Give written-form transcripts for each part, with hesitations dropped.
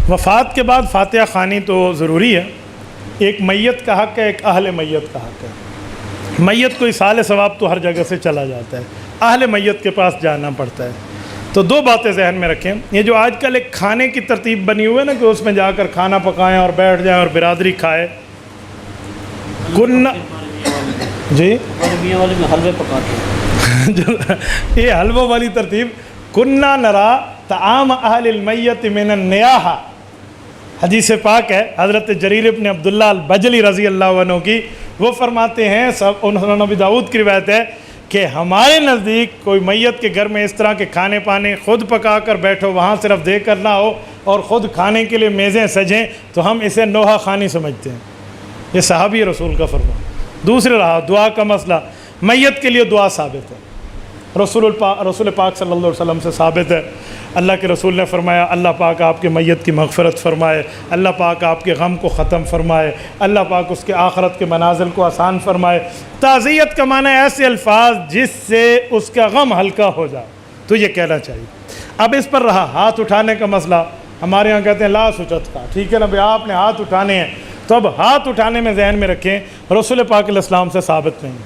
وفات کے بعد فاتحہ خوانی تو ضروری ہے، ایک میت کا حق ہے، ایک اہل میت کا حق ہے۔ میت کو اصال ثواب تو ہر جگہ سے چلا جاتا ہے، اہل میت کے پاس جانا پڑتا ہے۔ تو دو باتیں ذہن میں رکھیں، یہ جو آج کل ایک کھانے کی ترتیب بنی ہوئی ہے نا کہ اس میں جا کر کھانا پکائیں اور بیٹھ جائیں اور برادری کھائے، جی والے میں حلوے پکاتے ہیں یہ حلووں والی ترتیب، کنّا نرا طعام اہل المیت من النیاحہ، حدیث پاک ہے حضرت جریر ابن عبداللہ البجلی رضی اللہ عنہ کی، وہ فرماتے ہیں، سنن نبی داؤد کی روایت ہے کہ ہمارے نزدیک کوئی میت کے گھر میں اس طرح کے کھانے پانے خود پکا کر بیٹھو، وہاں صرف دے کر نہ ہو اور خود کھانے کے لیے میزیں سجیں، تو ہم اسے نوحہ خوانی سمجھتے ہیں۔ یہ صحابی رسول کا فرمان۔ دوسرے رہا دعا کا مسئلہ، میت کے لیے دعا ثابت ہے، رسول پاک صلی اللہ علیہ وسلم سے ثابت ہے۔ اللہ کے رسول نے فرمایا اللہ پاک آپ کے میت کی مغفرت فرمائے، اللہ پاک آپ کے غم کو ختم فرمائے، اللہ پاک اس کے آخرت کے منازل کو آسان فرمائے۔ تعزیت کا معنی ایسے الفاظ جس سے اس کا غم ہلکا ہو جائے، تو یہ کہنا چاہیے۔ اب اس پر رہا ہاتھ اٹھانے کا مسئلہ، ہمارے ہاں کہتے ہیں لا سچت کا، ٹھیک ہے نا بھائی، آپ نے ہاتھ اٹھانے ہیں، تو اب ہاتھ اٹھانے میں ذہن میں رکھیں رسول پاک علیہ السلام سے ثابت نہیں،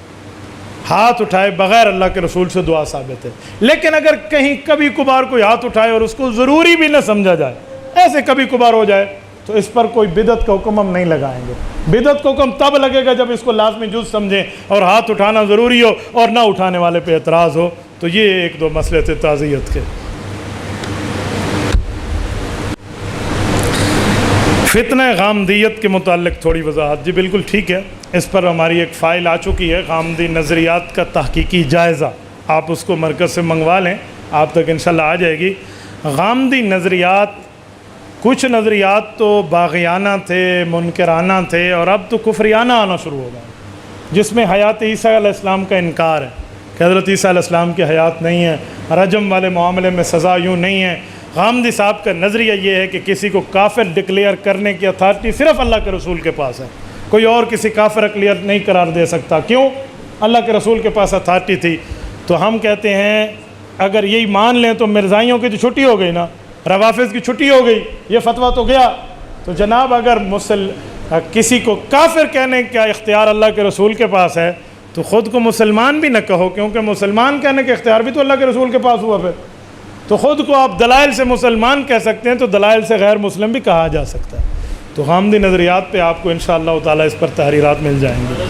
ہاتھ اٹھائے بغیر اللہ کے رسول سے دعا ثابت ہے۔ لیکن اگر کہیں کبھی کبھار کوئی ہاتھ اٹھائے اور اس کو ضروری بھی نہ سمجھا جائے، ایسے کبھی کبھار ہو جائے، تو اس پر کوئی بدعت کا حکم ہم نہیں لگائیں گے۔ بدعت کا حکم تب لگے گا جب اس کو لازمی جز سمجھیں اور ہاتھ اٹھانا ضروری ہو اور نہ اٹھانے والے پہ اعتراض ہو۔ تو یہ ایک دو مسئلے تھے تعزیت کے۔ فتنہ غامدیت کے متعلق تھوڑی وضاحت۔ جی بالکل ٹھیک ہے، اس پر ہماری ایک فائل آ چکی ہے، غامدی نظریات کا تحقیقی جائزہ، آپ اس کو مرکز سے منگوا لیں، آپ تک انشاءاللہ آ جائے گی۔ غامدی نظریات، کچھ نظریات تو باغیانہ تھے، منکرانہ تھے، اور اب تو کفریانہ آنا شروع ہو گئے، جس میں حیات عیسیٰ علیہ السلام کا انکار ہے کہ حضرت عیسیٰ علیہ السلام کی حیات نہیں ہے، رجم والے معاملے میں سزا یوں نہیں ہے۔ غامدی صاحب کا نظریہ یہ ہے کہ کسی کو کافر ڈکلیئر کرنے کی اتھارٹی صرف اللہ کے رسول کے پاس ہے، کوئی اور کسی کافر کلیئر نہیں قرار دے سکتا۔ کیوں؟ اللہ کے رسول کے پاس اتھارٹی تھی۔ تو ہم کہتے ہیں اگر یہی مان لیں تو مرزائیوں کی تو چھٹی ہو گئی نا، روافظ کی چھٹی ہو گئی، یہ فتویٰ تو گیا۔ تو جناب اگر کسی کو کافر کہنے کا اختیار اللہ کے رسول کے پاس ہے تو خود کو مسلمان بھی نہ کہو، کیونکہ مسلمان کہنے کا اختیار بھی تو اللہ کے رسول کے پاس ہوا۔ پھر تو خود کو آپ دلائل سے مسلمان کہہ سکتے ہیں، تو دلائل سے غیر مسلم بھی کہا جا سکتا ہے۔ تو غامدی نظریات پہ آپ کو انشاءاللہ تعالیٰ اس پر تحریرات مل جائیں گے۔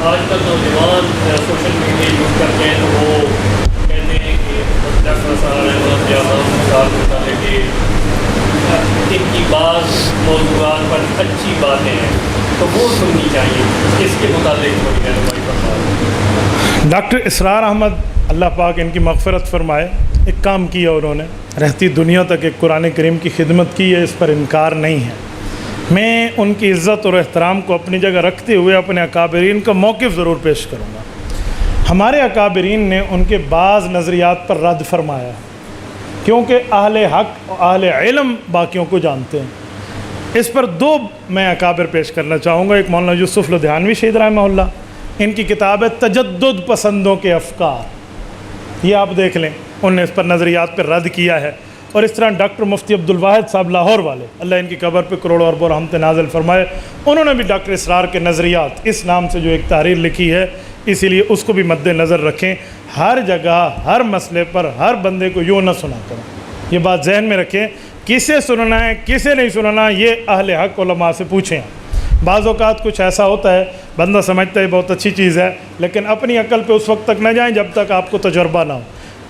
آج کل نوجوان سوشل میڈیا یوز کرتے ہیں، تو وہ کہتے ہیں کہ ان کی بعض موضوعات پر اچھی باتیں ہیں تو وہ سننی چاہیے، اس کے متعلق تھوڑی رہنمائی فرمائیں۔ ڈاکٹر اسرار احمد اللہ پاک ان کی مغفرت فرمائے، ایک کام کیا انہوں نے، رہتی دنیا تک ایک قرآن کریم کی خدمت کی ہے، اس پر انکار نہیں ہے۔ میں ان کی عزت اور احترام کو اپنی جگہ رکھتے ہوئے اپنے اکابرین کا موقف ضرور پیش کروں گا۔ ہمارے اکابرین نے ان کے بعض نظریات پر رد فرمایا ہے، کیونکہ اہل حق اور اہل علم باقیوں کو جانتے ہیں۔ اس پر دو میں اکابر پیش کرنا چاہوں گا۔ ایک مولانا یوسف لدھیانوی شہید رحمہ اللہ، ان کی کتاب ہے تجدد پسندوں کے افکار، یہ آپ دیکھ لیں، انہوں نے اس پر نظریات پر رد کیا ہے۔ اور اس طرح ڈاکٹر مفتی عبدالواحد صاحب لاہور والے، اللہ ان کی قبر پہ کروڑوں اربوں رحمت نازل فرمائے، انہوں نے بھی ڈاکٹر اسرار کے نظریات اس نام سے جو ایک تحریر لکھی ہے، اسی لیے اس کو بھی مد نظر رکھیں۔ ہر جگہ ہر مسئلے پر ہر بندے کو یوں نہ سنا کریں، یہ بات ذہن میں رکھیں، کسے سننا ہے کسے نہیں سننا یہ اہل حق علماء سے پوچھیں۔ بعض اوقات کچھ ایسا ہوتا ہے بندہ سمجھتا ہے بہت اچھی چیز ہے، لیکن اپنی عقل پہ اس وقت تک نہ جائیں جب تک آپ کو تجربہ نہ ہو۔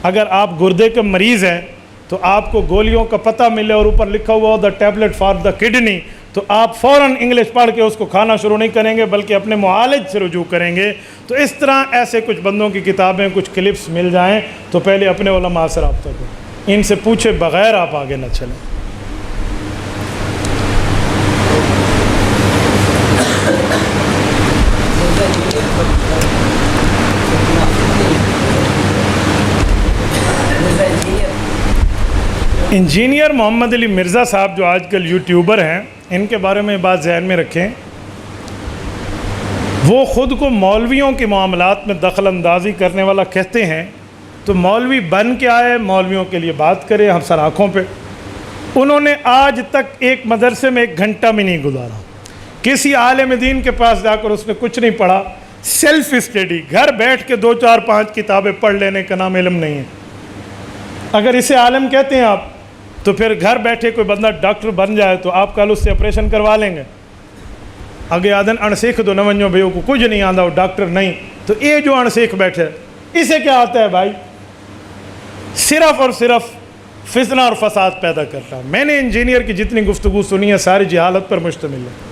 اگر آپ گردے کے مریض ہیں تو آپ کو گولیوں کا پتہ ملے اور اوپر لکھا ہوا ہو دا ٹیبلٹ فار دا کڈنی، تو آپ فوراً انگلش پڑھ کے اس کو کھانا شروع نہیں کریں گے بلکہ اپنے معالج سے رجوع کریں گے۔ تو اس طرح ایسے کچھ بندوں کی کتابیں کچھ کلپس مل جائیں تو پہلے اپنے علماء سے رابطہ کریں، ان سے پوچھے بغیر آپ آگے نہ چلیں۔ انجینئر محمد علی مرزا صاحب جو آج کل یوٹیوبر ہیں، ان کے بارے میں بات ذہن میں رکھیں، وہ خود کو مولویوں کے معاملات میں دخل اندازی کرنے والا کہتے ہیں، تو مولوی بن کے آئے، مولویوں کے لیے بات کرے ہم سر آنکھوں پہ۔ انہوں نے آج تک ایک مدرسے میں 1 گھنٹہ بھی نہیں گزارا، کسی عالم دین کے پاس جا کر اس نے کچھ نہیں پڑھا، سیلف اسٹڈی، گھر بیٹھ کے 2 4 5 کتابیں پڑھ لینے کا نام علم نہیں ہے۔ اگر اسے عالم کہتے ہیں آپ، تو پھر گھر بیٹھے کوئی بندہ ڈاکٹر بن جائے تو آپ کل اس سے آپریشن کروا لیں گے؟ اگے آدن اڑسیکھ دو نونجو بھائیوں کو کچھ نہیں آتا، وہ ڈاکٹر نہیں، تو یہ جو اڑسیکھ بیٹھے اسے کیا آتا ہے بھائی؟ صرف اور صرف فتنہ اور فساد پیدا کرتا۔ میں نے انجینئر کی جتنی گفتگو سنی ہے ساری جہالت پر مشتمل ہے۔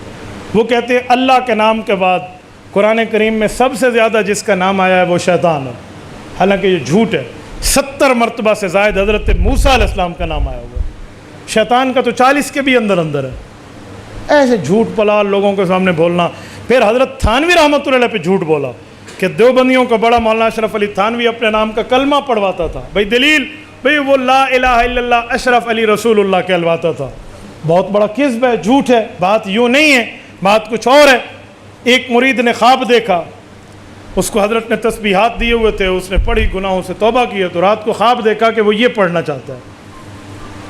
وہ کہتے ہیں اللہ کے نام کے بعد قرآن کریم میں سب سے زیادہ جس کا نام آیا ہے وہ شیطان ہے، حالانکہ یہ جھوٹ ہے۔ 70 مرتبہ سے زائد حضرت موسیٰ علیہ السلام کا نام آیا ہوا ہے، شیطان کا تو 40 کے بھی اندر ہے۔ ایسے جھوٹ پلال لوگوں کے سامنے بولنا۔ پھر حضرت تھانوی رحمۃ اللہ علیہ پہ جھوٹ بولا کہ دیوبندیوں کا بڑا مولانا اشرف علی تھانوی اپنے نام کا کلمہ پڑھواتا تھا۔ بھائی دلیل، بھئی وہ لا الہ الا اللہ اشرف علی رسول اللہ کہلواتا تھا۔ بہت بڑا کذب ہے، جھوٹ ہے، بات یوں نہیں ہے، بات کچھ اور ہے۔ ایک مرید نے خواب دیکھا، اس کو حضرت نے تسبیحات دیے ہوئے تھے، اس نے پڑھی، گناہوں سے توبہ کی، تو رات کو خواب دیکھا کہ وہ یہ پڑھنا چاہتا ہے،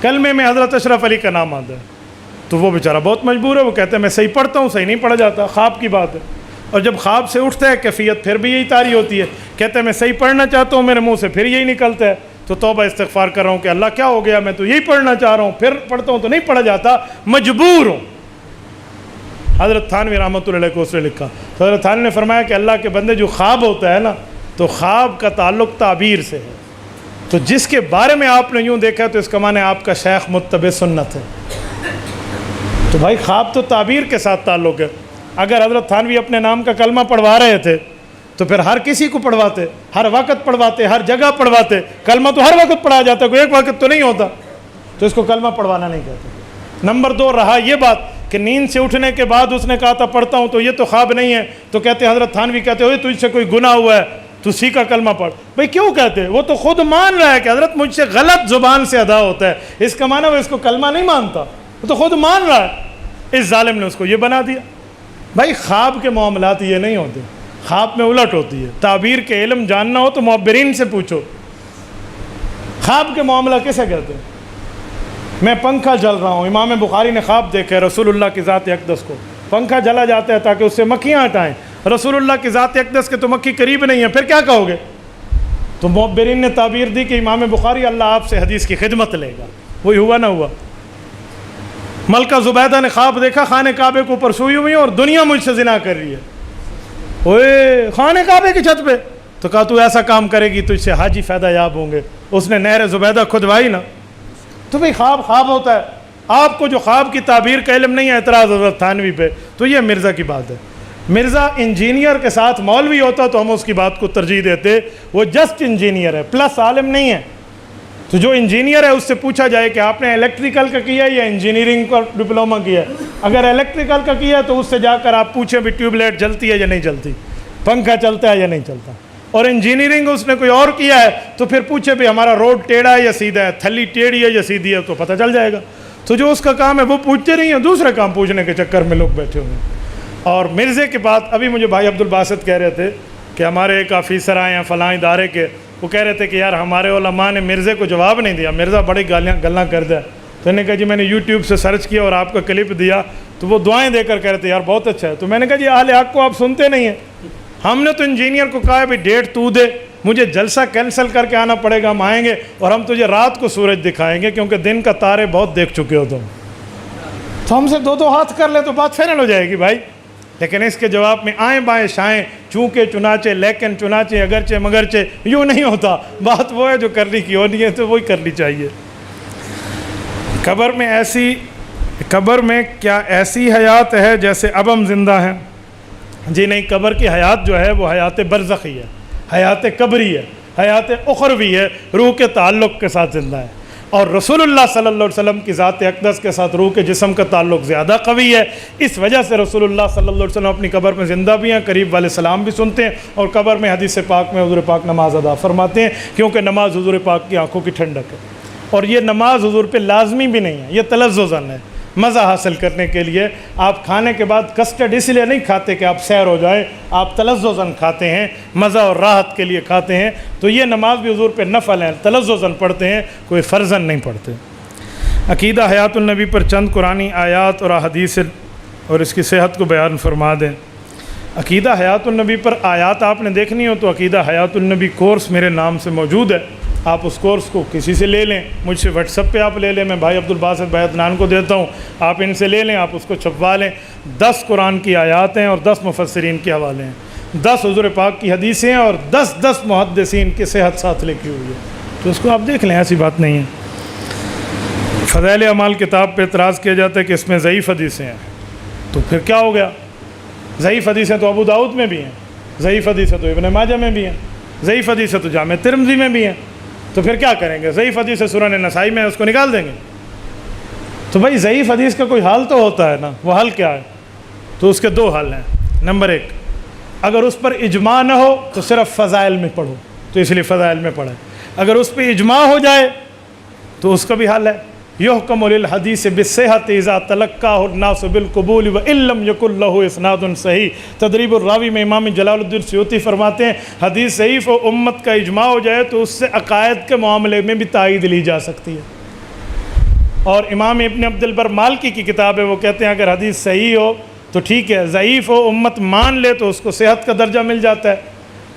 کلمے میں حضرت اشرف علی کا نام آتا ہے۔ تو وہ بیچارہ بہت مجبور ہے، وہ کہتا ہے میں صحیح پڑھتا ہوں، صحیح نہیں پڑھا جاتا، خواب کی بات ہے۔ اور جب خواب سے اٹھتا ہے کیفیت پھر بھی یہی طاری ہوتی ہے، کہتا ہے میں صحیح پڑھنا چاہتا ہوں، میرے منہ سے پھر یہی نکلتا ہے، تو توبہ استغفار کر رہا ہوں کہ اللہ کیا ہو گیا، میں تو یہی پڑھنا چاہ رہا ہوں، پھر پڑھتا ہوں تو نہیں پڑھا جاتا، مجبور ہوں۔ حضرت تھانوی رحمۃ اللہ علیہ کو اس نے لکھا، تو حضرت تھانوی نے فرمایا کہ اللہ کے بندے جو خواب ہوتا ہے نا، تو خواب کا تعلق تعبیر سے ہے، تو جس کے بارے میں آپ نے یوں دیکھا تو اس کا معنی آپ کا شیخ متبع سنت ہے۔ تو بھائی خواب تو تعبیر کے ساتھ تعلق ہے۔ اگر حضرت تھانوی اپنے نام کا کلمہ پڑھوا رہے تھے تو پھر ہر کسی کو پڑھواتے، ہر وقت پڑھواتے، ہر جگہ پڑھواتے۔ کلمہ تو ہر وقت پڑھا جاتا ہے، کوئی ایک وقت تو نہیں ہوتا، تو اس کو کلمہ پڑھوانا نہیں کہتے۔ نمبر 2 رہا یہ بات کہ نیند سے اٹھنے کے بعد اس نے کہا تھا پڑھتا ہوں، تو یہ تو خواب نہیں ہے، تو کہتے حضرت تھانوی کہتے ہوئے تجھ سے کوئی گناہ ہوا ہے تو اسی کا کلمہ پڑھ۔ بھئی کیوں کہتے؟ وہ تو خود مان رہا ہے کہ حضرت مجھ سے غلط زبان سے ادا ہوتا ہے، اس کا معنی وہ اس کو کلمہ نہیں مانتا، وہ تو خود مان رہا ہے۔ اس ظالم نے اس کو یہ بنا دیا۔ بھائی خواب کے معاملات یہ نہیں ہوتے، خواب میں الٹ ہوتی ہے۔ تعبیر کے علم جاننا ہو تو معبرین سے پوچھو۔ خواب کے معاملہ کیسے کہتے ہیں؟ میں پنکھا جل رہا ہوں، امام بخاری نے خواب دیکھا ہے رسول اللہ کی ذات اقدس کو، پنکھا جلا جاتا ہے تاکہ اس سے مکھیاں ہٹائیں، رسول اللہ کی ذات اقدس کے تو مکھی قریب نہیں ہے، پھر کیا کہو گے؟ تو معبرین نے تعبیر دی کہ امام بخاری اللہ آپ سے حدیث کی خدمت لے گا، وہی ہوا نہ ہوا۔ ملکہ زبیدہ نے خواب دیکھا خانہ کعبے کے اوپر سوئی ہوئی اور دنیا مجھ سے زنا کر رہی ہے، اوئے خانہ کعبے کی چھت پہ، تو کہا تو ایسا کام کرے گی تو اس سے حاجی فائدہ یاب ہوں گے، اس نے نہر زبیدہ کھدوائی نا۔ تو بھئی خواب خواب ہوتا ہے، آپ کو جو خواب کی تعبیر کا علم نہیں ہے، اعتراض حضرت تھانوی پہ، تو یہ مرزا کی بات ہے۔ مرزا انجینئر کے ساتھ مولوی ہوتا تو ہم اس کی بات کو ترجیح دیتے، وہ جسٹ انجینئر ہے، پلس عالم نہیں ہے۔ تو جو انجینئر ہے اس سے پوچھا جائے کہ آپ نے الیکٹریکل کا کیا ہے یا انجینئرنگ کا ڈپلومہ کیا ہے، اگر الیکٹریکل کا کیا ہے تو اس سے جا کر آپ پوچھیں بھی ٹیوب لائٹ جلتی ہے یا نہیں جلتی، پنکھا چلتا ہے یا نہیں چلتا، اور انجینئرنگ اس نے کوئی اور کیا ہے تو پھر پوچھے بھی ہمارا روڈ ٹیڑھا ہے یا سیدھا ہے، تھلی ٹیڑھی ہے یا سیدھی ہے، تو پتہ چل جائے گا۔ تو جو اس کا کام ہے وہ پوچھتے نہیں ہیں، دوسرے کام پوچھنے کے چکر میں لوگ بیٹھے ہوئے ہیں۔ اور مرزے کے بعد ابھی مجھے بھائی عبدالباسط کہہ رہے تھے کہ ہمارے ایک آفیسر آئے ہیں فلاں ادارے کے، وہ کہہ رہے تھے کہ یار ہمارے علماء نے مرزے کو جواب نہیں دیا، مرزا بڑی گلاں کرتا ہے۔ تو انہوں نے کہا جی میں نے یوٹیوب سے سرچ کیا اور آپ کا کلپ دیا، تو وہ دعائیں دے کر کہہ رہے تھے یار بہت اچھا ہے۔ تو میں نے کہا جی اہل حق کو آپ سنتے نہیں ہیں، ہم نے تو انجینئر کو کہا ہے بھی ڈیٹ تو دے، مجھے جلسہ کینسل کر کے آنا پڑے گا، ہم آئیں گے اور ہم تجھے رات کو سورج دکھائیں گے کیونکہ دن کا تارے بہت دیکھ چکے ہو تم۔ تو ہم سے دو ہاتھ کر لے تو بات فائنل ہو جائے گی بھائی، لیکن اس کے جواب میں آئیں بائیں شائیں، چونکہ چنانچہ لیکن چنانچہ اگرچہ مگرچہ یوں نہیں ہوتا، بات وہ ہے جو کرنی کی ہونی ہے تو وہی کرنی چاہیے۔ قبر میں کیا ایسی حیات ہے جیسے اب ہم زندہ ہیں؟ جی نہیں، قبر کی حیات جو ہے وہ حیات برزخی ہے، حیات قبری ہے، حیات اخروی ہے، روح کے تعلق کے ساتھ زندہ ہے۔ اور رسول اللہ صلی اللہ علیہ وسلم کی ذات اقدس کے ساتھ روح کے جسم کا تعلق زیادہ قوی ہے، اس وجہ سے رسول اللہ صلی اللہ علیہ وسلم اپنی قبر میں زندہ بھی ہیں، قریب والے سلام بھی سنتے ہیں، اور قبر میں حدیث پاک میں حضور پاک نماز ادا فرماتے ہیں، کیونکہ نماز حضور پاک کی آنکھوں کی ٹھنڈک ہے۔ اور یہ نماز حضور پہ لازمی بھی نہیں ہے، یہ تلذذاً ہے، مزہ حاصل کرنے کے لیے۔ آپ کھانے کے بعد کسٹرڈ اس لیے نہیں کھاتے کہ آپ سیر ہو جائیں، آپ تلذذاً کھاتے ہیں، مزہ اور راحت کے لیے کھاتے ہیں۔ تو یہ نماز بھی حضور پہ نفل ہے، تلذذاً پڑھتے ہیں، کوئی فرضاً نہیں پڑھتے۔ عقیدہ حیات النبی پر چند قرآنی آیات اور احادیث اور اس کی صحت کو بیان فرما دیں۔ عقیدہ حیات النبی پر آیات آپ نے دیکھنی ہو تو عقیدہ حیات النبی کورس میرے نام سے موجود ہے، آپ اس کورس کو کسی سے لے لیں، مجھ سے واٹس ایپ پہ آپ لے لیں، میں بھائی عبدالباسط بھائی عدنان کو دیتا ہوں، آپ ان سے لے لیں، آپ اس کو چھپوا لیں۔ 10 قرآن کی آیات ہیں اور 10 مفسرین کے حوالے ہیں، 10 حضور پاک کی حدیثیں ہیں اور 10 محدثین کی صحت ساتھ لکھی ہوئی ہے، تو اس کو آپ دیکھ لیں، ایسی بات نہیں ہے۔ فضائل اعمال کتاب پہ اعتراض کیا جاتا ہے کہ اس میں ضعیف حدیثیں ہیں، تو پھر کیا ہو گیا؟ ضعیف حدیثیں تو ابو داؤد میں بھی ہیں، ضعیف حدیثیں تو ابن ماجہ میں بھی ہیں، ضعیف حدیثیں تو جامع ترمذی میں بھی ہیں، تو پھر کیا کریں گے؟ ضعیف حدیث سنن نسائی میں اس کو نکال دیں گے؟ تو بھائی ضعیف حدیث کا کوئی حل تو ہوتا ہے نا، وہ حل کیا ہے؟ تو اس کے 2 حل ہیں۔ نمبر 1، اگر اس پر اجماع نہ ہو تو صرف فضائل میں پڑھو، تو اس لیے فضائل میں پڑھیں۔ اگر اس پہ اجماع ہو جائے تو اس کا بھی حل ہے، یحکم للحدیث بالصحۃ اذا تلقاہ الناس بالقبول وان لم یکن لہ اسناد صحیح۔ تدریب الراوی میں امام جلال الدین سیوطی فرماتے ہیں حدیث ضعیف و امت کا اجماع ہو جائے تو اس سے عقائد کے معاملے میں بھی تائید لی جا سکتی ہے۔ اور امام ابن عبد البر مالکی کی کتاب ہے، وہ کہتے ہیں اگر حدیث صحیح ہو تو ٹھیک ہے، ضعیف و امت مان لے تو اس کو صحت کا درجہ مل جاتا ہے۔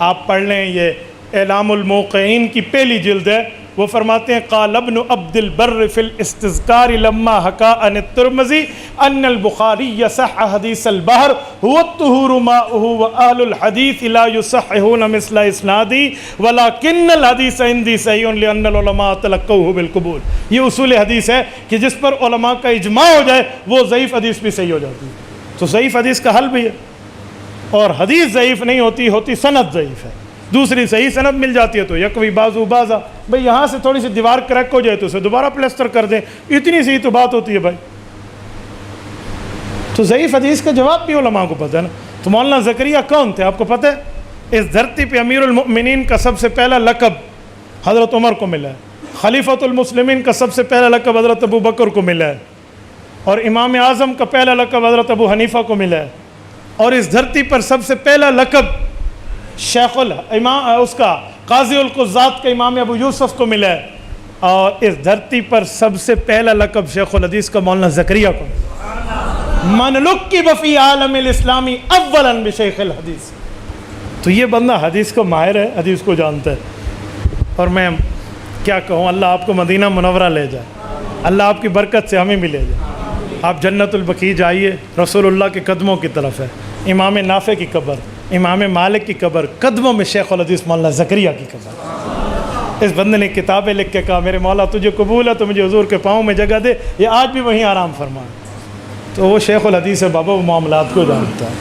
آپ پڑھ لیں، یہ اعلام الموقعین کی پہلی جلد ہے، وہ فرماتے ہیں قال ابن عبد البر فی الاستذکار لما حکا عن الترمذی ان البخاری صح حدیث البحر هو الطہور ماؤہ واہل الحدیث لا یصححون مثل اسنادی ولکن الحدیث عندی صحیح لان العلماء تلقوہ بالقبول۔ یہ اصول حدیث ہے کہ جس پر علماء کا اجماع ہو جائے وہ ضعیف حدیث بھی صحیح ہو جاتی ہے۔ تو ضعیف حدیث کا حل بھی ہے، اور حدیث ضعیف نہیں ہوتی سند ضعیف ہے، دوسری صحیح سند مل جاتی ہے تو یکوی بازو بازا، بھئی یہاں سے تھوڑی سی دیوار کریک ہو جائے تو اسے دوبارہ پلسٹر کر دیں، اتنی سی تو بات ہوتی ہے بھائی۔ تو ضعیف حدیث کا جواب بھی علماء کو پتہ ہے نا۔ تو مولانا زکریا کون تھے آپ کو پتہ ہے؟ اس دھرتی پہ امیر المؤمنین کا سب سے پہلا لقب حضرت عمر کو ملا ہے، خلیفۃ المسلمین کا سب سے پہلا لقب حضرت ابو بکر کو ملا ہے، اور امام اعظم کا پہلا لقب حضرت ابو حنیفہ کو ملا ہے، اور اس دھرتی پر سب سے پہلا لقب شیخ الامام اس کا قاضی القضات کے امام ابو یوسف کو ملا ہے، اور اس دھرتی پر سب سے پہلا لقب شیخ الحدیث کا مولانا زکریا کو، من لقب فی عالم الاسلامی اولا بشیخ الحدیث۔ تو یہ بندہ حدیث کو ماہر ہے، حدیث کو جانتا ہے، اور میں کیا کہوں، اللہ آپ کو مدینہ منورہ لے جائے، اللہ آپ کی برکت سے ہمیں بھی لے جائے۔ آپ جنت البقیع جائیے، رسول اللہ کے قدموں کی طرف ہے، امام نافع کی قبر، امام مالک کی قبر، قدموں میں شیخ الحدیث مولانا زکریا کی قبر۔ اس بندے نے کتابیں لکھ کے کہا میرے مولا تجھے قبول ہے تو مجھے حضور کے پاؤں میں جگہ دے، یہ آج بھی وہیں آرام فرما۔ تو وہ شیخ الحدیث ہے بابا، وہ معاملات کو جانتا ہے۔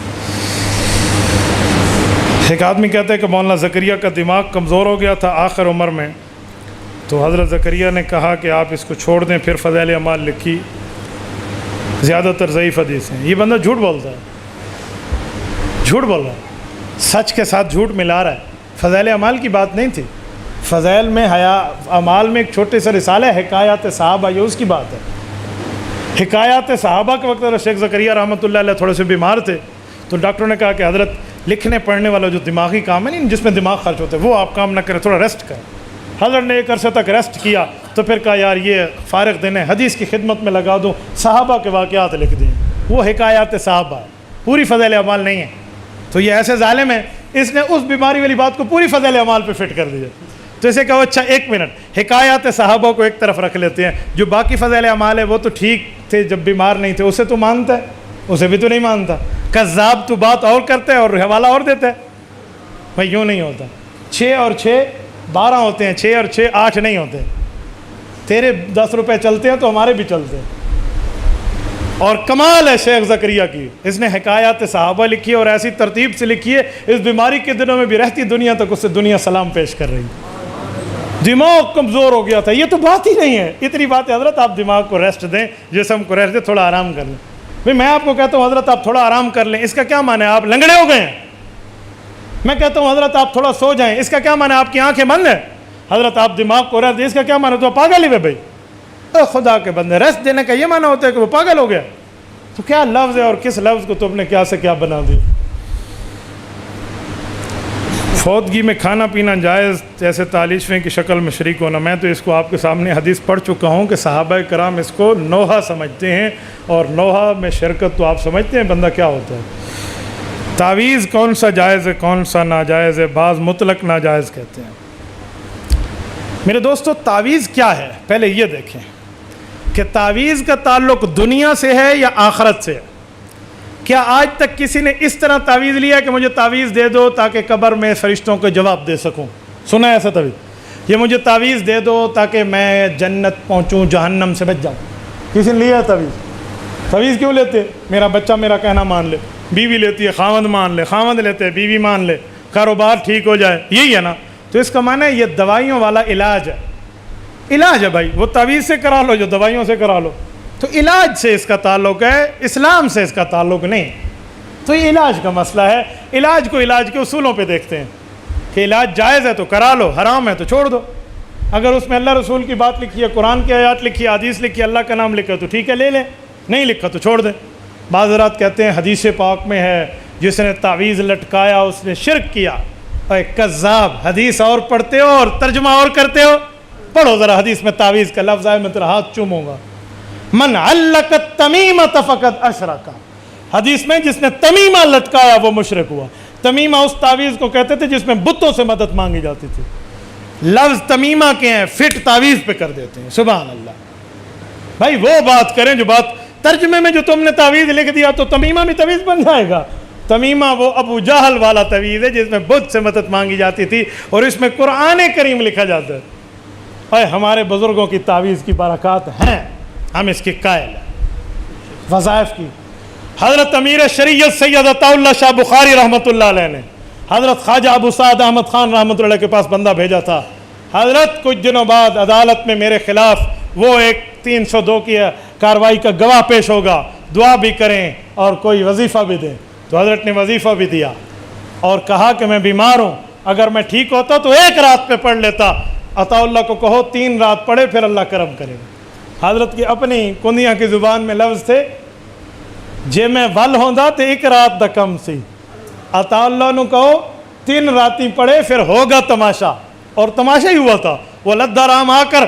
ایک آدمی کہتا ہے کہ مولانا زکریا کا دماغ کمزور ہو گیا تھا آخر عمر میں، تو حضرت زکریا نے کہا کہ آپ اس کو چھوڑ دیں، پھر فضائل اعمال لکھی، زیادہ تر ضعیف حدیث ہیں۔ یہ بندہ جھوٹ بولتا ہے، جھوٹ بول رہا ہے، سچ کے ساتھ جھوٹ ملا رہا ہے۔ فضائل اعمال کی بات نہیں تھی، فضائل میں اعمال میں ایک چھوٹے سے رسالہ ہے حکایات صحابہ، یہ اس کی بات ہے۔ حکایات صحابہ کے وقت شیخ زکریا رحمۃ اللہ علیہ تھوڑے سے بیمار تھے، تو ڈاکٹروں نے کہا کہ حضرت لکھنے پڑھنے والا جو دماغی کام ہے نہیں جس میں دماغ خرچ ہوتا ہے وہ آپ کام نہ کریں، تھوڑا ریسٹ کریں۔ حضرت نے ایک عرصے تک ریسٹ کیا تو پھر کہا یار یہ فارغ دن ہے، حدیث کی خدمت میں لگا دوں، صحابہ کے واقعات لکھ دیں، وہ حکایات صحابہ ہے، پوری فضائل اعمال نہیں ہے۔ تو یہ ایسے ظالم ہے، اس نے اس بیماری والی بات کو پوری فضائل اعمال پہ فٹ کر دیا۔ تو اسے کہو اچھا ایک منٹ، حکایات صحابہ کو ایک طرف رکھ لیتے ہیں، جو باقی فضائل اعمال ہے وہ تو ٹھیک تھے جب بیمار نہیں تھے، اسے تو مانتا ہے، اسے بھی تو نہیں مانتا۔ کذاب تو بات اور کرتا ہے اور حوالہ اور دیتا ہے، بھائی یوں نہیں ہوتا۔ 6 اور 6 12 ہوتے ہیں، 6 اور 6 8 نہیں ہوتے۔ تیرے 10 روپے چلتے ہیں تو ہمارے بھی چلتے ہیں۔ اور کمال ہے شیخ زکریا کی، اس نے حکایات صحابہ لکھی اور ایسی ترتیب سے لکھی ہے، اس بیماری کے دنوں میں بھی رہتی دنیا تک اس سے دنیا سلام پیش کر رہی۔ دماغ کمزور ہو گیا تھا، یہ تو بات ہی نہیں ہے، اتنی بات ہے حضرت آپ دماغ کو ریسٹ دیں، جسم کو ریسٹ دیں، تھوڑا آرام کر لیں۔ بھئی میں آپ کو کہتا ہوں حضرت آپ تھوڑا آرام کر لیں، اس کا کیا معنی ہے آپ لنگڑے ہو گئے ہیں؟ میں کہتا ہوں حضرت آپ تھوڑا سو جائیں، اس کا کیا معنی ہے آپ کی آنکھیں بند ہیں؟ حضرت آپ دماغ کو ریسٹ دیں، اس کا کیا معنی ہے تو پاگل ہی ہوئے بھائی؟ خدا کے بندے، ریسٹ دینے کا یہ معنی ہوتا ہے کہ وہ پاگل ہو گیا؟ تو کیا لفظ ہے اور کس لفظ کو تم نے کیا سے کیا بنا دیا؟ فوتگی میں کھانا پینا جائز، جیسے تالیشویں کی شکل میں شریک ہونا. میں تو اس کو آپ کے سامنے حدیث پڑھ چکا ہوں کہ صحابہ کرام اس کو نوحہ سمجھتے ہیں، اور نوحہ میں شرکت تو آپ سمجھتے ہیں بندہ کیا ہوتا ہے. تعویذ کون سا جائز ہے کون سا ناجائز ہے؟ بعض مطلق ناجائز کہتے ہیں. میرے دوستو، تعویذ کیا ہے پہلے یہ دیکھیں کہ تعویذ کا تعلق دنیا سے ہے یا آخرت سے ہے. کیا آج تک کسی نے اس طرح تعویذ لیا کہ مجھے تعویذ دے دو تاکہ قبر میں فرشتوں کو جواب دے سکوں؟ سنا ہے ایسا تعویذ؟ یہ مجھے تعویذ دے دو تاکہ میں جنت پہنچوں، جہنم سے بچ جاؤں. کسی نے لیا ہے تعویذ؟ تعویذ کیوں لیتے؟ میرا بچہ میرا کہنا مان لے. بیوی لیتی ہے خاوند مان لے، خاوند لیتے ہیں بیوی مان لے، کاروبار ٹھیک ہو جائے. یہی ہے نا؟ تو اس کا معنی ہے یہ دوائیوں والا علاج ہے. علاج ہے بھائی، وہ تعویذ سے کرا لو جو دوائیوں سے کرا لو. تو علاج سے اس کا تعلق ہے، اسلام سے اس کا تعلق نہیں. تو یہ علاج کا مسئلہ ہے. علاج کو علاج کے اصولوں پہ دیکھتے ہیں کہ علاج جائز ہے تو کرا لو، حرام ہے تو چھوڑ دو. اگر اس میں اللہ رسول کی بات لکھی ہے، قرآن کی آیات لکھی ہے، حدیث لکھی ہے، اللہ کا نام لکھا تو ٹھیک ہے لے لیں، نہیں لکھا تو چھوڑ دیں. بعض حضرات کہتے ہیں حدیث پاک میں ہے جس نے تعویذ لٹکایا اس نے شرک کیا. اے کذاب، حدیث اور پڑھتے ہو اور ترجمہ اور کرتے ہو. پڑھو ذرا حدیث میں تعویذ کا لفظ ہے، میں تیرا ہاتھ چوموں گا. من علق التمیمۃ فقد اشرک. حدیث میں جس نے تمیمہ لٹکایا وہ مشرک ہوا. تمیمہ اس تعویذ کو کہتے تھے جس میں بتوں سے مدد مانگی جاتی تھی. لفظ تمیمہ کے ہیں، فٹ تعویذ پہ کر دیتے ہیں. سبحان اللہ. بھائی وہ بات کریں جو بات ترجمے میں، جو تم نے تعویذ لکھ دیا تو تمیمہ بھی تعویذ بن جائے گا. تمیمہ وہ ابو جہل والا تعویذ ہے جس میں بت سے مدد مانگی جاتی تھی، اور اس میں قرآن کریم لکھا جاتا ہے. اے ہمارے بزرگوں کی تعویذ کی برکات ہیں، ہم اس کی قائل ہیں. وظائف کی حضرت امیر شریعت سید عطا اللہ شاہ بخاری رحمۃ اللہ علیہ نے حضرت خواجہ ابو سعد احمد خان رحمۃ اللہ کے پاس بندہ بھیجا تھا. حضرت کچھ دنوں بعد عدالت میں میرے خلاف وہ ایک 302 کی کارروائی کا گواہ پیش ہوگا، دعا بھی کریں اور کوئی وظیفہ بھی دیں. تو حضرت نے وظیفہ بھی دیا اور کہا کہ میں بیمار ہوں، اگر میں ٹھیک ہوتا تو ایک رات پہ پڑھ لیتا. عطا اللہ کو کہو 3 رات پڑھے پھر اللہ کرم کرے گا. حضرت کی اپنی کنیا کی زبان میں لفظ تھے، جے میں ول ہوندا تے 1 رات دا کم سی. عطا اللہ نے کہو 3 راتیں پڑھے پھر ہوگا تماشا. اور تماشا ہی ہوا تھا. وہ لدہ رام آ کر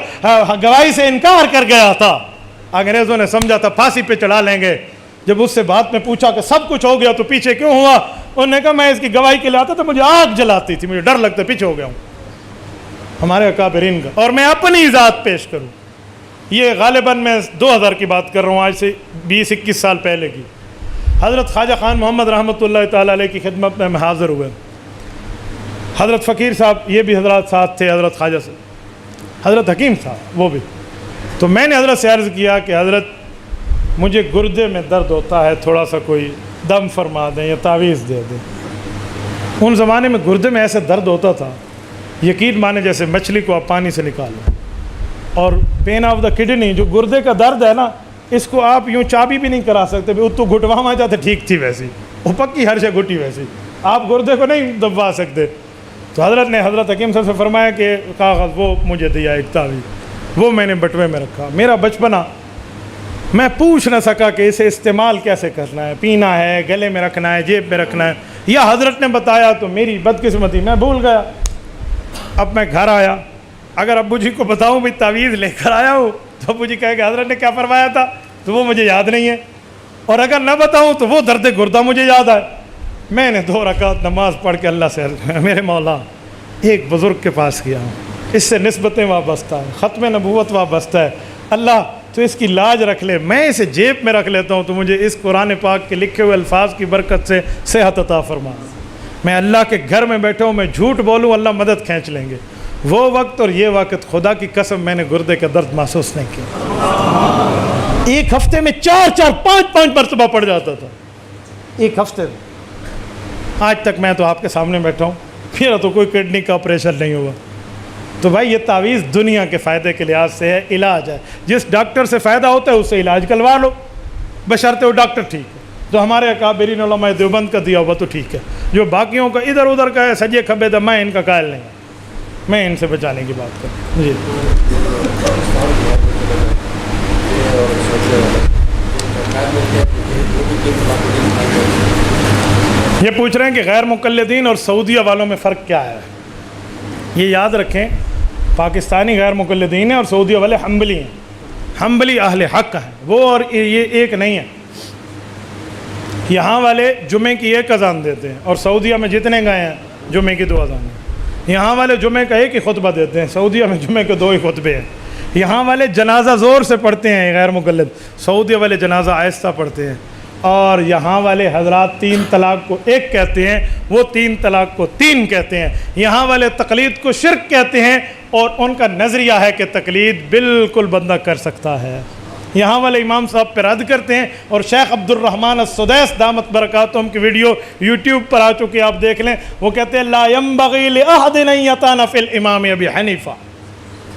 گواہی سے انکار کر گیا تھا. انگریزوں نے سمجھا تھا پھانسی پہ چڑھا لیں گے. جب اس سے بات میں پوچھا کہ سب کچھ ہو گیا تو پیچھے کیوں ہوا، انہوں نے کہا میں اس کی گواہی کے لیے آتا تو مجھے آگ جلاتی تھی، مجھے ڈر لگتا پیچھے ہو گیا ہوں. ہمارے اکابرین کا. اور میں اپنی ذات پیش کروں، یہ غالباً میں 2000 کی بات کر رہا ہوں، آج سے 20-21 سال پہلے کی. حضرت خواجہ خان محمد رحمۃ اللہ تعالیٰ علیہ کی خدمت میں حاضر ہوئے. حضرت فقیر صاحب یہ بھی حضرات ساتھ تھے، حضرت خواجہ سے حضرت حکیم صاحب وہ بھی. تو میں نے حضرت سے عرض کیا کہ حضرت مجھے گردے میں درد ہوتا ہے، تھوڑا سا کوئی دم فرما دیں یا تعویذ دے دیں. ان زمانے میں گردے میں ایسے درد ہوتا تھا، یقین مانے جیسے مچھلی کو آپ پانی سے نکالیں. اور پین آف دا کڈنی جو گردے کا درد ہے نا، اس کو آپ یوں چابی بھی نہیں کرا سکتے. تو گھٹوا ماں جاتے ٹھیک تھی ویسی، وہ پکی ہر شے گھٹی ویسی، آپ گردے کو نہیں دبا سکتے. تو حضرت نے حضرت حکیم صاحب سے فرمایا کہ کاغذ وہ مجھے دیا ایک تعویذ، وہ میں نے بٹوے میں رکھا. میرا بچپنا میں پوچھ نہ سکا کہ اسے استعمال کیسے کرنا ہے، پینا ہے، گلے میں رکھنا ہے، جیب میں رکھنا ہے، یا حضرت نے بتایا تو میری بدقسمتی میں بھول گیا. اب میں گھر آیا، اگر ابو جی کو بتاؤں بھی تعویذ لے کر آیا ہوں تو ابو جی کہے کہ حضرت نے کیا فرمایا تھا تو وہ مجھے یاد نہیں ہے، اور اگر نہ بتاؤں تو وہ درد گردہ مجھے یاد آئے. میں نے 2 رکعت نماز پڑھ کے اللہ سے میرے مولا ایک بزرگ کے پاس گیا ہوں، اس سے نسبتیں وابستہ ہیں، ختم نبوت وابستہ ہے، اللہ تو اس کی لاج رکھ لے. میں اسے جیب میں رکھ لیتا ہوں تو مجھے اس قرآن پاک کے لکھے ہوئے الفاظ کی برکت سے صحت عطا فرما. میں اللہ کے گھر میں بیٹھا ہوں، میں جھوٹ بولوں اللہ مدد کھینچ لیں گے. وہ وقت اور یہ وقت خدا کی قسم میں نے گردے کا درد محسوس نہیں کیا. ایک ہفتے میں 4-4 5-5 مرتبہ پڑ جاتا تھا ایک ہفتے میں. آج تک میں تو آپ کے سامنے بیٹھا ہوں، پھر تو کوئی کڈنی کا آپریشن نہیں ہوا. تو بھائی یہ تعویذ دنیا کے فائدے کے لحاظ سے ہے، علاج ہے. جس ڈاکٹر سے فائدہ ہوتا ہے اس سے علاج کروا لو، بشرطے وہ ڈاکٹر ٹھیک ہے. جو ہمارے اکابرین علماء دیوبند کا دیا ہوا تو ٹھیک ہے، جو باقیوں کا ادھر ادھر کا ہے سجے کھبے دا، میں ان کا قائل نہیں، میں ان سے بچانے کی بات کروں. جی یہ پوچھ پوچھ رہے ہیں کہ غیر مقلدین اور سعودیہ والوں میں فرق کیا ہے؟ یہ یاد رکھیں، پاکستانی غیر مقلدین ہیں اور سعودیہ والے حنبلی ہیں، حنبلی اہل حق ہیں وہ، اور یہ ایک نہیں ہے۔ یہاں والے جمعے کی ایک اذان دیتے ہیں اور سعودیہ میں جتنے گئے ہیں جمعے کی 2 اذانیں، یہاں والے جمعے کا ایک ہی خطبہ دیتے ہیں، سعودیہ میں جمعے کے 2 ہی خطبے ہیں۔ یہاں والے جنازہ زور سے پڑھتے ہیں غیر مقلد، سعودیہ والے جنازہ آہستہ پڑھتے ہیں، اور یہاں والے حضرات 3 طلاق کو 1 کہتے ہیں، وہ 3 طلاق کو 3 کہتے ہیں۔ یہاں والے تقلید کو شرک کہتے ہیں اور ان کا نظریہ ہے کہ تقلید بالکل بندہ کر سکتا ہے۔ یہاں والے امام صاحب پہ رد کرتے ہیں، اور شیخ عبد الرحمن السدیس دامت برکاتہم کی ویڈیو یوٹیوب پر آ چکی، آپ دیکھ لیں، وہ کہتے ہیں لا ينبغي لأحد ان يطعن في الامام ابی حنیفہ،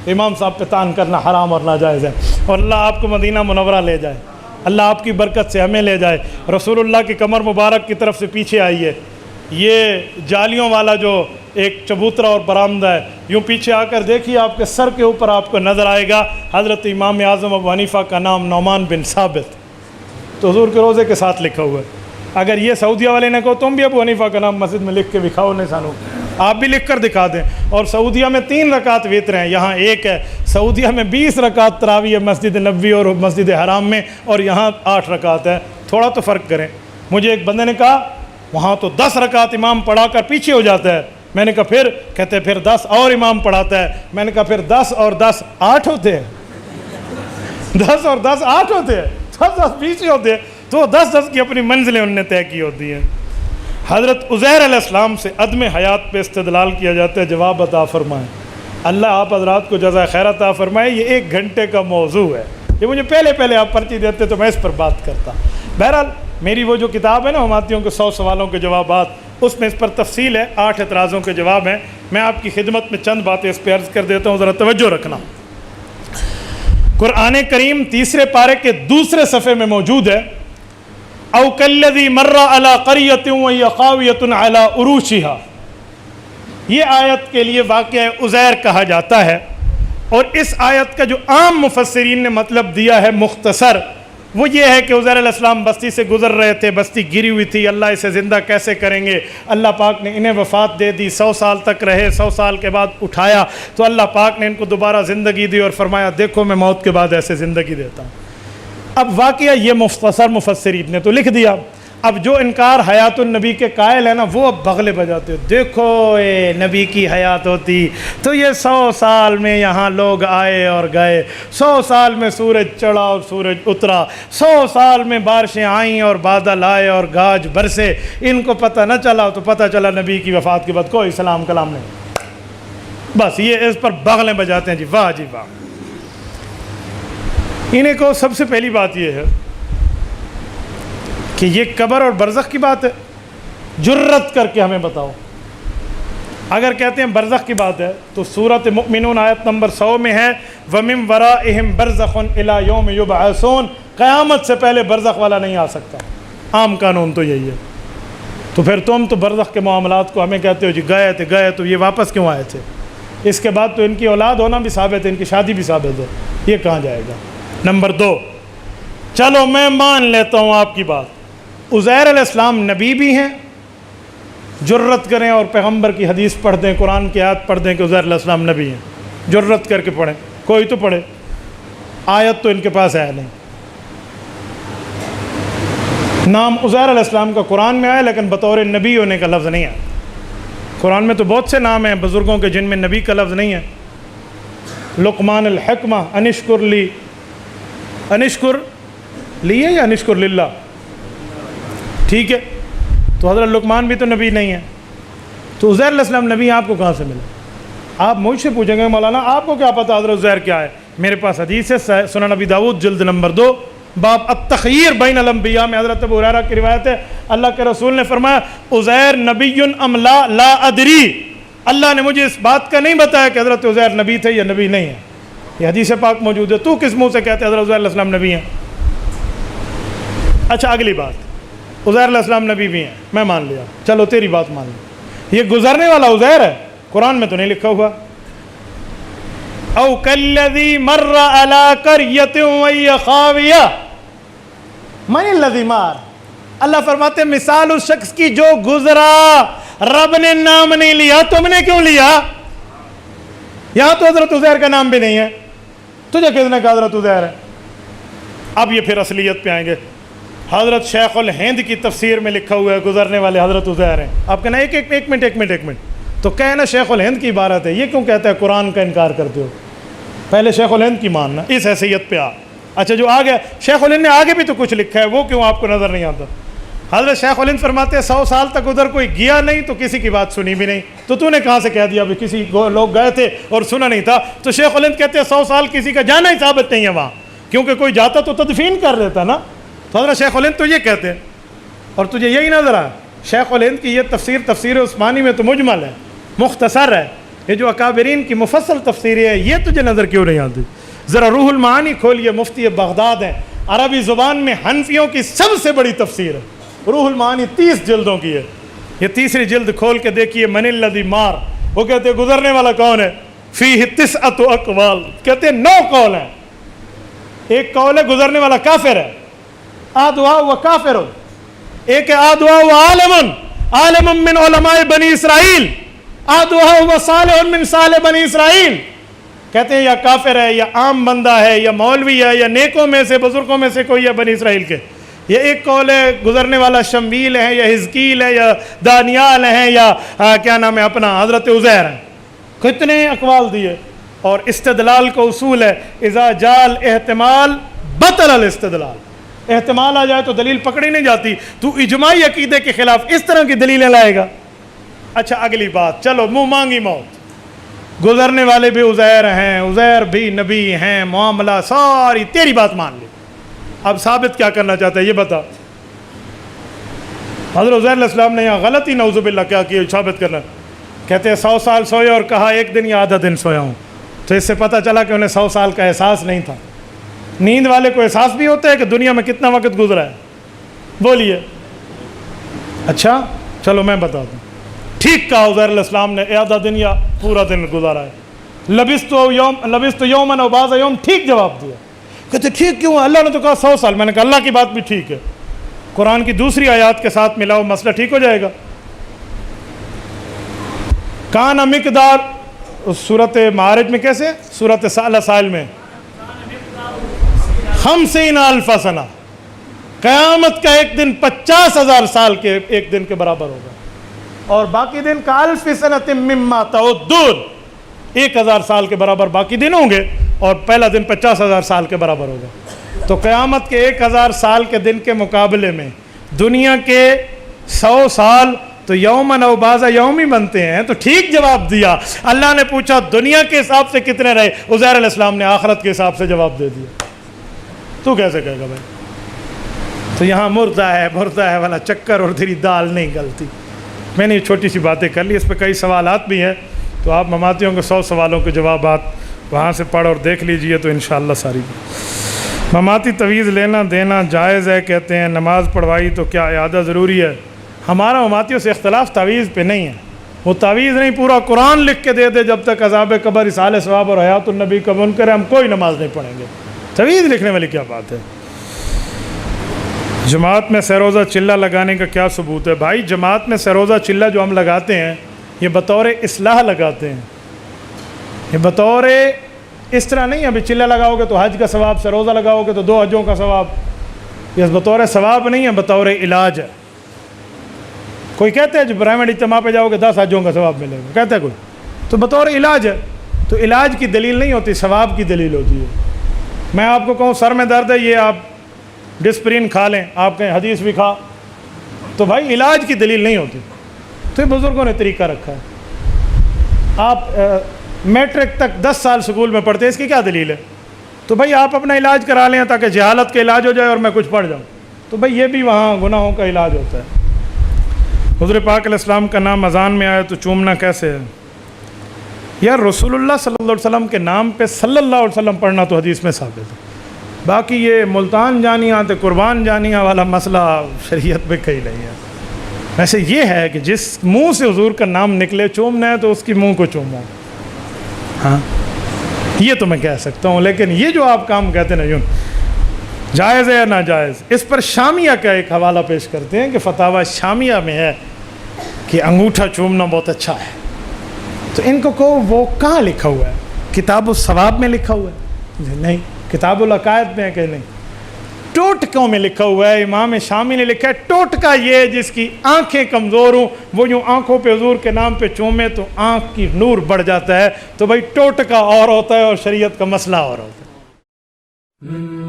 امام صاحب پہ طعن کرنا حرام اور ناجائز ہے۔ اور اللہ آپ کو مدینہ منورہ لے جائے، اللہ آپ کی برکت سے ہمیں لے جائے، رسول اللہ کی کمر مبارک کی طرف سے پیچھے آئیے، یہ جالیوں والا جو ایک چبوترا اور برآمدہ ہے، یوں پیچھے آ کر دیکھیے، آپ کے سر کے اوپر آپ کو نظر آئے گا حضرت امام اعظم ابو حنیفہ کا نام نعمان بن ثابت، تو حضور کے روزے کے ساتھ لکھا ہوا ہے۔ اگر یہ سعودیہ والے نے کہو تم بھی ابو حنیفہ کا نام مسجد میں لکھ کے دکھاؤ، نہیں سانو آپ بھی لکھ کر دکھا دیں۔ اور سعودیہ میں 3 رکعت وتر ہیں، یہاں 1 ہے۔ سعودیہ میں 20 رکعت تراویح ہے مسجد نبوی اور مسجد حرام میں، اور یہاں 8 رکعت ہے، تھوڑا تو فرق کریں۔ مجھے ایک بندے نے کہا وہاں تو 10 رکعت امام پڑھا کر پیچھے ہو جاتا ہے، میں نے کہا پھر؟ کہتے پھر 10 اور امام پڑھاتا ہے، میں نے کہا پھر 10 اور 10 8 ہوتے ہیں، 10 اور 10 8 ہوتے ہیں، 10 پیچھے ہوتے ہیں، تو 10 کی اپنی منزلیں انہوں نے طے کی ہوتی ہیں۔ حضرت عزیر علیہ السلام سے عدم حیات پہ استدلال کیا جاتا ہے، جواب عطا فرمائیں۔ اللہ آپ حضرات کو جزائے خیر عطا فرمائے، یہ 1 گھنٹے کا موضوع ہے، یہ مجھے پہلے آپ پرچی دیتے تو میں اس پر بات کرتا۔ بہرحال میری وہ جو کتاب ہے نا حماتیوں کے 100 سوالوں کے جوابات، اس میں اس پر تفصیل ہے، 8 اعتراضوں کے جواب ہیں۔ میں آپ کی خدمت میں چند باتیں اس پہ عرض کر دیتا ہوں، ذرا توجہ رکھنا۔ قرآن کریم 3 پارے کے 2 صفحے میں موجود ہے، او کالذی مر علی قریۃ وہی خاویۃ علی عروشہا، یہ آیت کے لیے واقعہ عزیر کہا جاتا ہے، اور اس آیت کا جو عام مفسرین نے مطلب دیا ہے مختصر، وہ یہ ہے کہ عزیر علیہ السلام بستی سے گزر رہے تھے، بستی گری ہوئی تھی، اللہ اسے زندہ کیسے کریں گے، اللہ پاک نے انہیں وفات دے دی، 100 سال تک رہے، 100 سال کے بعد اٹھایا تو اللہ پاک نے ان کو دوبارہ زندگی دی اور فرمایا دیکھو میں موت کے بعد ایسے زندگی دیتا ہوں۔ اب واقعہ یہ مختصر مفسرین نے تو لکھ دیا، اب جو انکار حیات النبی کے قائل ہے نا، وہ اب بغلے بجاتے ہو، دیکھو اے نبی کی حیات ہوتی تو یہ 100 سال میں یہاں لوگ آئے اور گئے، 100 سال میں سورج چڑھا اور سورج اترا، 100 سال میں بارشیں آئیں اور بادل آئے اور گاج برسے، ان کو پتہ نہ چلا تو پتہ چلا نبی کی وفات کے بعد کوئی سلام کلام نہیں۔ بس یہ اس پر بغلیں بجاتے ہیں، جی واہ جی واہ۔ انہیں کو سب سے پہلی بات یہ ہے کہ یہ قبر اور برزخ کی بات ہے، جرت کر کے ہمیں بتاؤ۔ اگر کہتے ہیں برزخ کی بات ہے تو سورۃ مؤمنون آیت نمبر 100 میں ہے وَمِن وَرَائِهِمْ بَرْزَخٌ إِلَى يَوْمِ يُبْعَثُونَ، قیامت سے پہلے برزخ والا نہیں آ سکتا، عام قانون تو یہی ہے۔ تو پھر تم تو برزخ کے معاملات کو ہمیں کہتے ہو جی گئے تو یہ واپس کیوں آئے تھے؟ اس کے بعد تو ان کی اولاد ہونا بھی ثابت ہے، ان کی شادی بھی ثابت ہے، یہ کہاں جائے گا؟ نمبر 2، چلو میں مان لیتا ہوں آپ کی بات، عزیر علیہ السلام نبی بھی ہیں، جرت کریں اور پیغمبر کی حدیث پڑھ دیں، قرآن کی آیت پڑھ دیں کہ عزیر علیہ السلام نبی ہیں، جرت کر کے پڑھیں، کوئی تو پڑھے، آیت تو ان کے پاس ہے نہیں۔ نام عزیر علیہ السلام کا قرآن میں آیا لیکن بطور نبی ہونے کا لفظ نہیں ہے۔ قرآن میں تو بہت سے نام ہیں بزرگوں کے جن میں نبی کا لفظ نہیں ہے۔ لقمان الحکمہ انشکر لی، انشکر لی ہے یا انشکر للہ؟ ٹھیک ہے، تو حضرت لقمان بھی تو نبی نہیں ہے، تو عزیر علیہ السلام نبی آپ کو کہاں سے ملے؟ آپ مجھ سے پوچھیں گے مولانا آپ کو کیا پتہ حضرت عزیر کیا ہے؟ میرے پاس حدیث ہے، سنن ابی داؤد جلد نمبر 2 باب التخیر بین الانبیاء میں حضرت ابو ہریرہ کی روایت ہے، اللہ کے رسول نے فرمایا عزیر نبی ام لا ادری، اللہ نے مجھے اس بات کا نہیں بتایا کہ حضرت عزیر نبی تھے یا نبی نہیں ہے، یہ حدیث پاک موجود ہے، تو کس منہ سے کہتے حضرت عزیر علیہ السلام نبی ہیں؟ اچھا اگلی بات، عزیر علیہ السلام نبی بھی ہیں، میں مان لیا، چلو تیری بات مان لی، یہ گزرنے والا عزیر ہے، قرآن میں تو نہیں لکھا ہوا۔ او کالذی مر علی قریۃ وہی خاویہ، من الذی مار، اللہ فرماتے ہیں مثال اس شخص کی جو گزرا، رب نے نام نہیں لیا، تم نے کیوں لیا؟ یہاں تو حضرت عزیر کا نام بھی نہیں ہے، تجھے کس نے کہا حضرت عزیر ہے؟ اب یہ پھر اصلیت پہ آئیں گے. حضرت شیخ الہند کی تفسیر میں لکھا ہوا ہے گزرنے والے حضرت عزیر ہیں. آپ کہنا ایک منٹ تو کہنا شیخ الہند کی عبارت ہے، یہ کیوں کہتا ہے قرآن کا انکار کرتے ہو؟ پہلے شیخ الہند کی ماننا، اس حیثیت پہ آ. اچھا جو آگے شیخ الہند نے آگے بھی تو کچھ لکھا ہے، وہ کیوں آپ کو نظر نہیں آتا؟ حضرت شیخ الہند فرماتے ہیں 100 سال تک ادھر کوئی گیا نہیں تو کسی کی بات سنی بھی نہیں، تو نے کہاں سے کہہ دیا کسی لوگ گئے تھے اور سنا نہیں تھا؟ تو شیخ الہند کہتے ہیں 100 سال کسی کا جانا ہی ثابت نہیں ہے وہاں، کیونکہ کوئی جاتا تو تدفین کر لیتا نا. تو حضرت شیخ الہند تو یہ کہتے ہیں، اور تجھے یہی نظر آیا شیخ الہند کی یہ تفسیر عثمانی میں تو مجمل ہے، مختصر ہے. یہ جو اکابرین کی مفصل تفسیر ہے یہ تجھے نظر کیوں نہیں آتی؟ ذرا روح المعانی کھولیے، مفتی بغداد ہیں، عربی زبان میں حنفیوں کی سب سے بڑی تفسیر ہے. روح المعانی 30 جلدوں کی ہے. یہ تیسری جلد کھول کے دیکھیے، من الذی مار. وہ کہتے ہیں گزرنے والا کون ہے؟ فیہ 9 اقوال، کہتے ہیں 9 قول ہیں. ایک قول ہے گزرنے والا کافر ہے، آدوا و کافر. ایک ہے آدوا و عالم من علماء بنی اسرائیل، آدوا و صالح من صالح بنی اسرائیل. کہتے ہیں یا کافر ہے یا عام بندہ ہے یا مولوی ہے یا نیکوں میں سے بزرگوں میں سے کوئی ہے بنی اسرائیل کے. یہ ایک قول ہے گزرنے والا شمویل ہے یا حزقیل ہے یا دانیال ہیں یا کیا نام ہے اپنا حضرت عزیر ہیں. کتنے اقوال دیے. اور استدلال کو اصول ہے اذا جال احتمال بطل الاستدلال. احتمال آ جائے تو دلیل پکڑی نہیں جاتی. تو اجماعی عقیدے کے خلاف اس طرح کی دلیلیں لائے گا. اچھا اگلی بات، چلو منہ مانگی موت. گزرنے والے بھی عزیر ہیں، عزیر بھی نبی ہیں، معاملہ ساری تیری بات مان لی. اب ثابت کیا کرنا چاہتا ہے یہ بتا. حضرت عزیر علیہ السلام نے یہاں غلطی نعوذ باللہ کیا کیا ثابت کرنا. کہتے ہیں 100 سال سوئے اور کہا 1 دن یا آدھا دن سویا ہوں. تو اس سے پتہ چلا کہ انہیں 100 سال کا احساس نہیں تھا. نیند والے کو احساس بھی ہوتا ہے کہ دنیا میں کتنا وقت گزرا ہے. بولیے. اچھا چلو میں بتا دوں. ٹھیک کہا عزیر علیہ السلام نے، آدھا دن یا پورا دن گزارا ہے. لبثت یوما و بعض یوم، ٹھیک جواب دیا. کہتے ٹھیک کیوں؟ اللہ نے تو کہا 100 سال. میں نے کہا اللہ کی بات بھی ٹھیک ہے، قرآن کی دوسری آیات کے ساتھ ملاؤ، مسئلہ ٹھیک ہو جائے گا. کان مقدار سورت معارج میں کیسے؟ سورت سائل میں 50,000 سنہ. قیامت کا ایک دن 50,000 سال کے ایک دن کے برابر ہوگا، اور باقی دن کا 1000 سنۃ مما تعدون، 1000 سال کے برابر باقی دن ہوں گے، اور پہلا دن 50,000 سال کے برابر ہوگا. تو قیامت کے 1000 سال کے دن کے مقابلے میں دنیا کے 100 سال تو یومن و بعض یوم ہی بنتے ہیں. تو ٹھیک جواب دیا. اللہ نے پوچھا دنیا کے حساب سے کتنے رہے؟ عزیر علیہ السلام نے آخرت کے حساب سے جواب دے دیا. تو کیسے کہے گا بھائی؟ تو یہاں مردہ ہے والا چکر اور تیری دال نہیں گلتی. میں نے یہ چھوٹی سی باتیں کر لی، اس پہ کئی سوالات بھی ہیں، تو آپ مماتیوں کے 100 سوالوں کے جوابات وہاں سے پڑھ اور دیکھ لیجئے تو انشاءاللہ ساری. مماتی تویز لینا دینا جائز ہے کہتے ہیں، نماز پڑھوائی تو کیا اعادہ ضروری ہے؟ ہمارا مماتیوں سے اختلاف تعویذ پہ نہیں ہے. وہ تعویذ نہیں، پورا قرآن لکھ کے دے دے جب تک عذاب قبر، اصحال ثواب اور حیات النبی کا منکر ہے ہم کوئی نماز نہیں پڑھیں گے. تعویذ لکھنے والی کیا بات ہے؟ جماعت میں سروزہ چلہ لگانے کا کیا ثبوت ہے؟ بھائی جماعت میں سروزہ چلہ جو ہم لگاتے ہیں یہ بطور اصلاح لگاتے ہیں. یہ بطور اس طرح نہیں ابھی چلہ لگاؤ گے تو حج کا ثواب، سروزہ لگاؤ گے تو 2 حجوں کا ثواب. یہ بطور ثواب نہیں ہے، بطور علاج ہے. کوئی کہتے ہیں جو پرائیویٹ اجتماع پہ جاؤ گے 10 حجوں کا ثواب ملے گا، کہتا ہے کوئی؟ تو بطور علاج ہے. تو علاج کی دلیل نہیں ہوتی، ثواب کی دلیل ہوتی ہے. میں آپ کو کہوں سر میں درد ہے، یہ آپ ڈسپرین کھا لیں، آپ کہیں حدیث بھی کھا، تو بھائی علاج کی دلیل نہیں ہوتی. تو یہ بزرگوں نے طریقہ رکھا ہے. آپ میٹرک تک 10 سال سکول میں پڑھتے ہیں، اس کی کیا دلیل ہے؟ تو بھائی آپ اپنا علاج کرا لیں تاکہ جہالت کا علاج ہو جائے اور میں کچھ پڑھ جاؤں. تو بھئی یہ بھی وہاں گناہوں کا علاج ہوتا ہے. حضور پاک علیہ السلام کا نام اذان میں آئے تو چومنا کیسے ہے؟ یار رسول اللہ صلی اللہ علیہ وسلم کے نام پہ صلی اللہ علیہ وسلم پڑھنا تو حدیث میں ثابت ہے. باقی یہ ملتان جانیاں تو قربان جانیاں والا مسئلہ شریعت میں کہیں نہیں ہے. ویسے یہ ہے کہ جس منہ سے حضور کا نام نکلے چومنا ہے تو اس کی منہ کو چومو. ہاں یہ تو میں کہہ سکتا ہوں، لیکن یہ جو آپ کام کہتے ہیں نا یوں جائز ہے یا ناجائز؟ اس پر شامیہ کا ایک حوالہ پیش کرتے ہیں کہ فتاوی شامیہ میں ہے کہ انگوٹھا چومنا بہت اچھا ہے. تو ان کو کہو وہ کہاں لکھا ہوا ہے؟ کتاب الثواب میں لکھا ہوا ہے؟ نہیں. کتاب العقائد میں ہے کہ نہیں؟ ٹوٹکوں میں لکھا ہوا ہے. امام شامی نے لکھا ہے ٹوٹکا یہ جس کی آنکھیں کمزور ہوں وہ یوں آنکھوں پہ حضور کے نام پہ چومے تو آنکھ کی نور بڑھ جاتا ہے. تو بھائی ٹوٹکا اور ہوتا ہے اور شریعت کا مسئلہ اور ہوتا ہے.